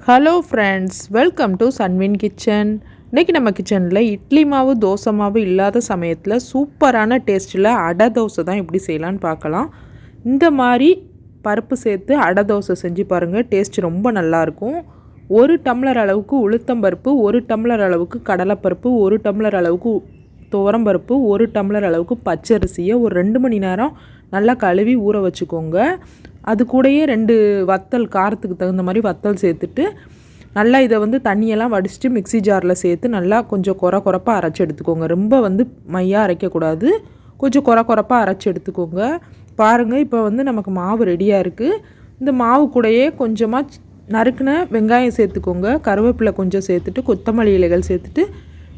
Hello friends, welcome to Sanvin kitchen. இன்றைக்கி நம்ம கிச்சனில் இட்லி மாவு தோசை மாவு இல்லாத சமயத்தில் சூப்பரான டேஸ்ட்டில் அடை தோசை தான் எப்படி செய்யலான்னு பார்க்கலாம். இந்த மாதிரி பருப்பு சேர்த்து அடை தோசை செஞ்சு பாருங்கள், டேஸ்ட் ரொம்ப நல்லாயிருக்கும். 1 டம்ளர் அளவுக்கு உளுத்தம்பருப்பு, 1 டம்ளர் அளவுக்கு கடலைப்பருப்பு, 1 டம்ளர் அளவுக்கு துவரம்பருப்பு, 1 டம்ளர் அளவுக்கு பச்சரிசியை ஒரு 2 மணி நேரம் நல்லா கழுவி ஊற வச்சுக்கோங்க. அது கூடயே 2 வத்தல், காரத்துக்கு தகுந்த மாதிரி வத்தல் சேர்த்துட்டு நல்லா இதை தண்ணியெல்லாம் வடிச்சிட்டு மிக்ஸி ஜாரில் சேர்த்து நல்லா கொஞ்சம் கொரப்பாக அரைச்சி எடுத்துக்கோங்க. ரொம்ப மையாக அரைக்கக்கூடாது, கொஞ்சம் கொரப்பாக அரைச்சி எடுத்துக்கோங்க. பாருங்கள், இப்போ நமக்கு மாவு ரெடியாக இருக்குது. இந்த மாவு கூடயே கொஞ்சமாக நறுக்குன வெங்காயம் சேர்த்துக்கோங்க, கருவேப்பிலை கொஞ்சம் சேர்த்துட்டு, கொத்தமல்லி இலைகள் சேர்த்துட்டு,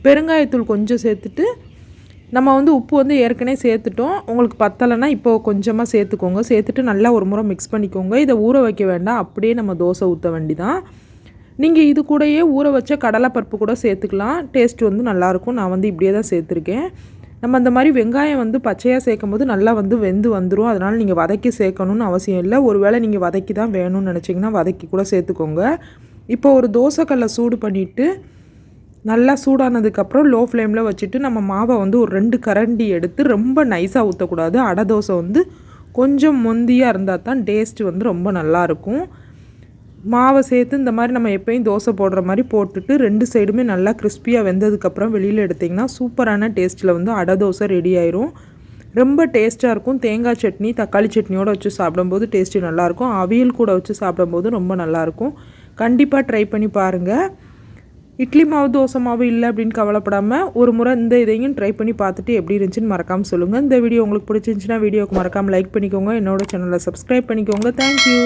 பெருங்காயத்தூள் கொஞ்சம் சேர்த்துட்டு, நம்ம உப்பு ஏற்கனவே சேர்த்துட்டோம். உங்களுக்கு பத்தலைன்னா இப்போது கொஞ்சமாக சேர்த்துக்கோங்க. சேர்த்துட்டு நல்லா ஒரு முறை மிக்ஸ் பண்ணிக்கோங்க. இதை ஊற வைக்க வேண்டாம், அப்படியே நம்ம தோசை ஊற்ற வேண்டிதான். நீங்கள் இது கூடயே ஊற வச்ச கடலைப்பருப்பு கூட சேர்த்துக்கலாம், டேஸ்ட் நல்லாயிருக்கும். நான் இப்படியே தான் சேர்த்துருக்கேன். நம்ம அந்த மாதிரி வெங்காயம் பச்சையாக சேர்க்கும் போது நல்லா வெந்து வந்துடும். அதனால் நீங்கள் வதக்கி சேர்க்கணுன்னு அவசியம் இல்லை. ஒரு வேளை நீங்கள் வதக்கி தான் வேணும்னு நினச்சிங்கன்னா வதக்கி கூட சேர்த்துக்கோங்க. இப்போ ஒரு தோசைக்கல்லை சூடு பண்ணிவிட்டு நல்லா சூடானதுக்கப்புறம் லோ ஃப்ளேமில் வச்சுட்டு நம்ம மாவை ஒரு 2 கரண்டி எடுத்து, ரொம்ப நைஸாக ஊற்றக்கூடாது. அடை தோசை கொஞ்சம் மொந்தியாக இருந்தால் தான் டேஸ்ட் ரொம்ப நல்லாயிருக்கும். மாவை சேர்த்து இந்த மாதிரி நம்ம எப்போயும் தோசை போடுற மாதிரி போட்டுட்டு 2 சைடுமே நல்லா கிறிஸ்பியாக வெந்ததுக்கப்புறம் வெளியில் எடுத்திங்கன்னா சூப்பரான டேஸ்ட்டில் அடை தோசை ரெடி ஆயிரும். ரொம்ப டேஸ்ட்டாக இருக்கும். தேங்காய் சட்னி, தக்காளி சட்னியோடு வச்சு சாப்பிடும்போது டேஸ்ட்டு நல்லாயிருக்கும். அவியல் கூட வச்சு சாப்பிடும்போது ரொம்ப நல்லாயிருக்கும். கண்டிப்பாக ட்ரை பண்ணி பாருங்கள். இட்லி மாவு தோசை மாவு இல்லை அப்படின்னு கவலைப்படாமல் ஒரு முறை இந்த இதையும் ட்ரை பண்ணி பார்த்துட்டு எப்படி இருந்துச்சுன்னு மறக்காமல் சொல்லுங்கள். இந்த வீடியோ உங்களுக்கு பிடிச்சிருந்துச்சுன்னா வீடியோக்கு மறக்காமல் லைக் பண்ணிக்கோங்க. என்னோட சேனலை சப்ஸ்கிரைப் பண்ணிக்கோங்க. தேங்க்யூ.